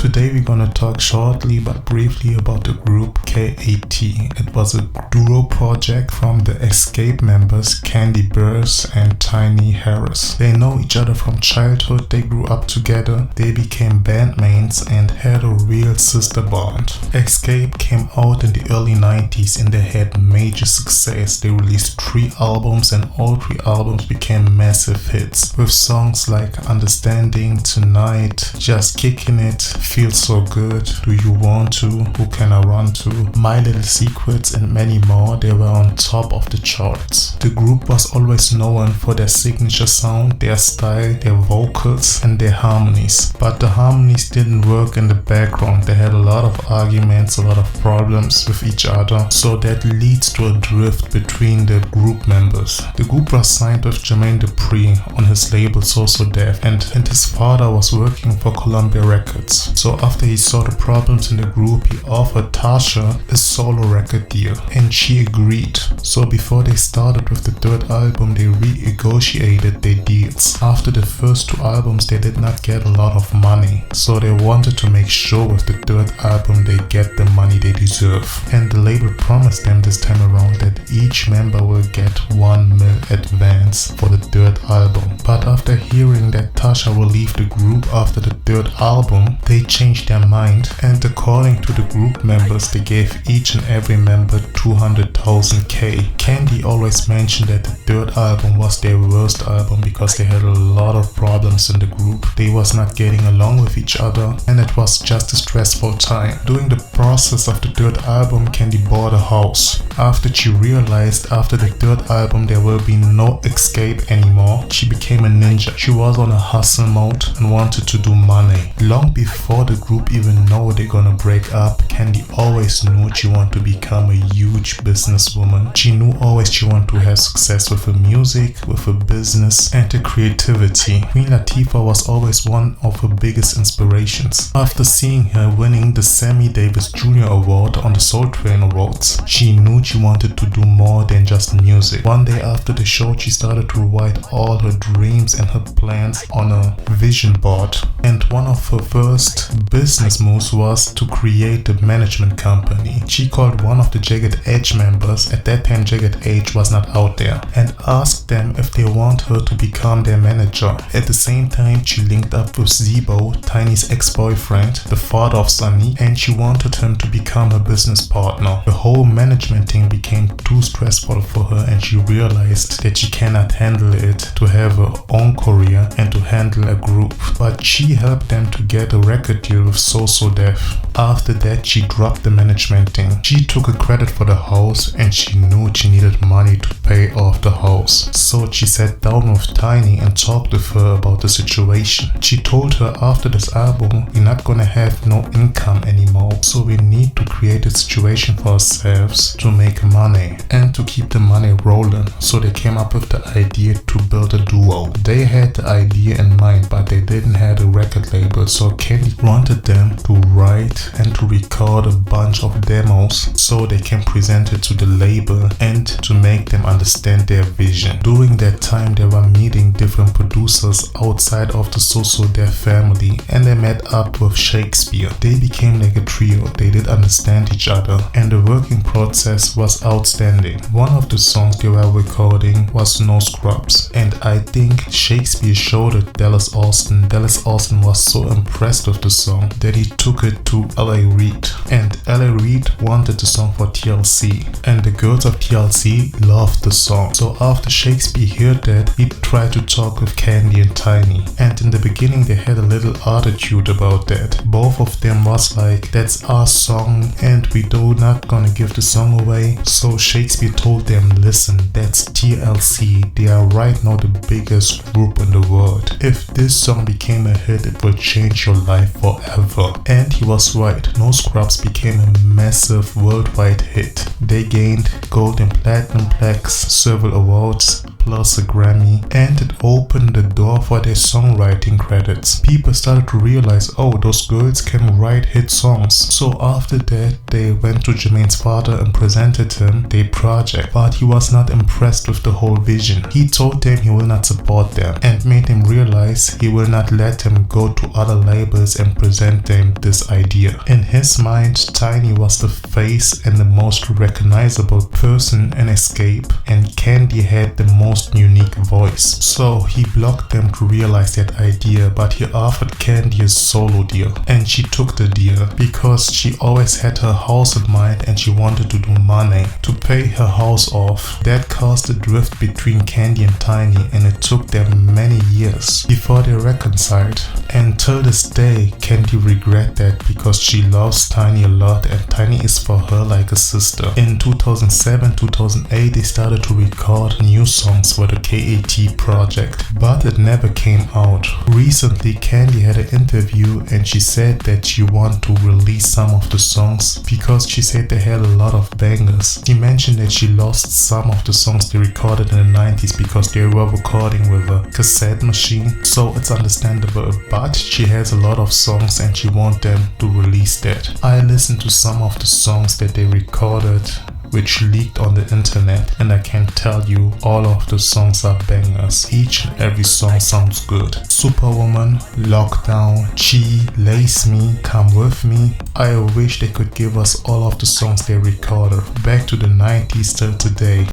Today we're gonna talk shortly but briefly about the group K.A.T. It was a duo project from the Xscape members Kandi Burruss and Kandi Burruss. They know each other from childhood, they grew up together, they became bandmates and had a real sister bond. Xscape came out in the early 90s and they had major success. They released 3 albums and all 3 albums became massive hits with songs like Understanding, Tonight, Just Kicking It, Feels So Good, Do You Want To, Who Can I Run To, My Little Secrets and many more. They were on top of the charts. The group was always known for their signature sound, their style, their vocals and their harmonies. But the harmonies didn't work in the background. They had a lot of arguments, a lot of problems with each other, so that leads to a drift between the group members. The group was signed with Jermaine Dupri on his label So Def, and his father was working for Columbia Records. So after he saw the problems in the group, he offered Tasha a solo record deal and she agreed. So before they started with the 3rd album, they renegotiated their deals. After the first 2 albums, they did not get a lot of money, so they wanted to make sure with the 3rd album they get the money they deserve. And the label promised them this time around that each member will get $1 million advance for the 3rd album. But after hearing that Tasha will leave the group after the 3rd album, they changed their mind, and according to the group members, they gave each and every member 200,000 K. Kandi always mentioned that the 3rd album was their worst album because they had a lot of problems in the group. They was not getting along with each other and it was just a stressful time. During the process of the 3rd album, Kandi bought a house. After she realized after the 3rd album there will be no Xscape anymore, she became a ninja. She was on a hustle mode and wanted to do money. Long before the group even know they're gonna break up, Kandi always knew she wanted to become a huge businesswoman. She knew always she wanted to have success with her music, with her business and her creativity. Queen Latifah was always one of her biggest inspirations. After seeing her winning the Sammy Davis Jr. Award on the Soul Train Awards, she knew she wanted to do more than just music. One day after the show, she started to write all her dreams and her plans on a vision board. And one of her first business moves was to create a management company. She called one of the Jagged Edge members, at that time Jagged Edge was not out there, and asked them if they want her to become their manager. At the same time, she linked up with Zebo, Tiny's ex-boyfriend, the father of Sunny, and she wanted him to become her business partner. The whole management thing became too stressful for her and she realized that she cannot handle it to have her own career and to handle a group. But she helped them to get a record deal with So Def. After that, she dropped the management thing. She took a credit for the house and she knew she needed money to pay off the house. So she sat down with Tiny and talked with her about the situation. She told her after this album, we're not gonna have no income anymore, so we need to create a situation for ourselves to make money and to keep the money rolling. So they came up with the idea to build a duo. They had the idea in mind, but they didn't have a record label, so Kandi wanted them to write and to record a bunch of demos so they can present it to the label and to make them understand their vision. During that time, they were meeting different producers outside of the So Def family and they met up with Shakespeare. They became like a trio. They did understand each other and the working process was outstanding. One of the songs they were recording was No Scrubs, and I think Shakespeare showed it Dallas Austin. Dallas Austin was so impressed with the song that he took it to L.A. Reid, and L.A. Reid wanted the song for TLC and the girls of TLC loved the song. So after Shakespeare heard that, he tried to talk with Kandi and Tiny, and in the beginning they had a little attitude about that. Both of them was like, that's our song and we do not gonna give the song away. So Shakespeare told them, listen, that's TLC, they are right now the biggest group in the world. If this song became a hit, it will change your life forever. And he was right. No Scrubs became a massive worldwide hit. They gained gold and platinum plaques, several awards, plus a Grammy, and it opened the door for their songwriting credits. People started to realize, oh, those girls can write hit songs. So after that, they went to Jermaine's father and presented him their project, but he was not impressed with the whole vision. He told them he will not support them and made them realize he will not let them go to other labels and present them this idea. In his mind, Tiny was the face and the most recognizable person in Xscape, and Kandi had the most unique voice. So he blocked them to realize that idea, but he offered Kandi a solo deal, and she took the deal because she always had her house in mind and she wanted to do money to pay her house off. That caused a drift between Kandi and Tiny, and it took them many years before they reconciled. And till this day, Kandi regret that because she loves Tiny a lot and Tiny is for her like a sister. In 2007-2008, they started to record new songs for the K.A.T project, but it never came out. Recently, Kandi had an interview and she said that she wanted to release some of the songs because she said they had a lot of bangers. She mentioned that she lost some of the songs they recorded in the 90s because they were recording with a cassette machine, so it's understandable, but she has a lot of songs and she wants them to release that. I listened to some of the songs that they recorded which leaked on the internet, and I can tell you all of the songs are bangers. Each and every song sounds good. Superwoman, Lockdown, Chi, Lace Me, Come With Me. I wish they could give us all of the songs they recorded back to the 90s till today.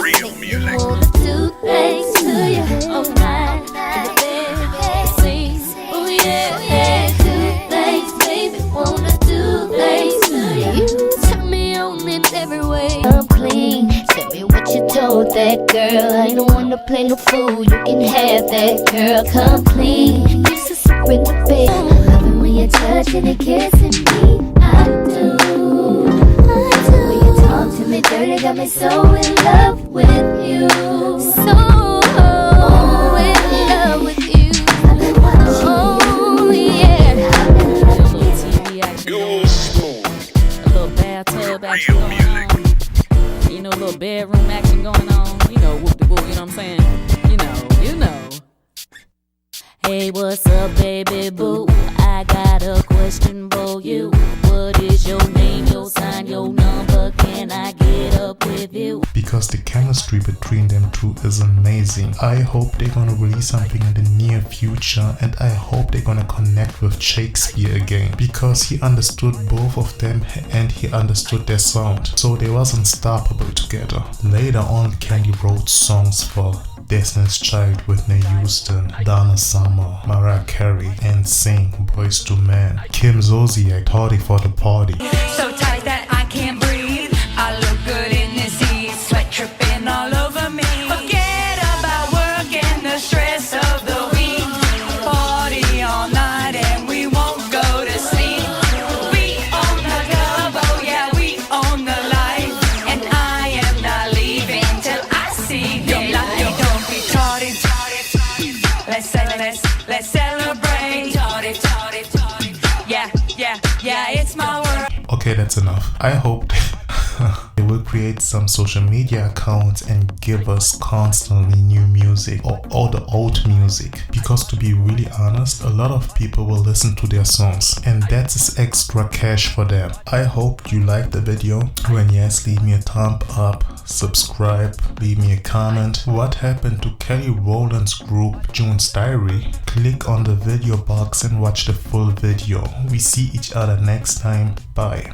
Real music. That girl, I don't wanna play no fool. You can have that girl complete. You so in the bed. I love it when you're touching and kissing me. I do. When you talk to me dirty, got me so in love with you. So in love with you. Oh yeah. A little bathtub action going on. You know, a little bedroom action going on. Whoop-de-whoop, you know what I'm saying? You know. Hey, what's up, baby boo? I got a question for you. What is your name, your sign, your number? Can I get up with you? Because the chemistry between them two is amazing. I hope they're gonna release something in the near future, and I hope they're gonna connect with Shakespeare again, because he understood both of them and he understood their sound, so they was unstoppable together. Later on, Kandi wrote songs for Destiny's Child, Whitney Houston, Donna Summer, Mariah Carey, and Sing, Boyz II Men, Kim Zolciak, Tardy for the Party. So tight that I can't breathe. I look good in this heat, sweat dripping all over me. Forget about work and the stress of the week. Party all night and we won't go to sleep. We own the club, oh yeah, we own the life. And I am not leaving till I see them light. Don't be tardy. Let's celebrate. Yeah, it's my world. Okay, that's enough. I hope they will create some social media accounts and give us constantly new music or all the old music, because to be really honest, a lot of people will listen to their songs and that's extra cash for them. I hope you liked the video. When yes, leave me a thumb up, subscribe, leave me a comment. What happened to Kelly Rowland's group June's Diary? Click on the video box and watch the full video. We see each other next time. Bye.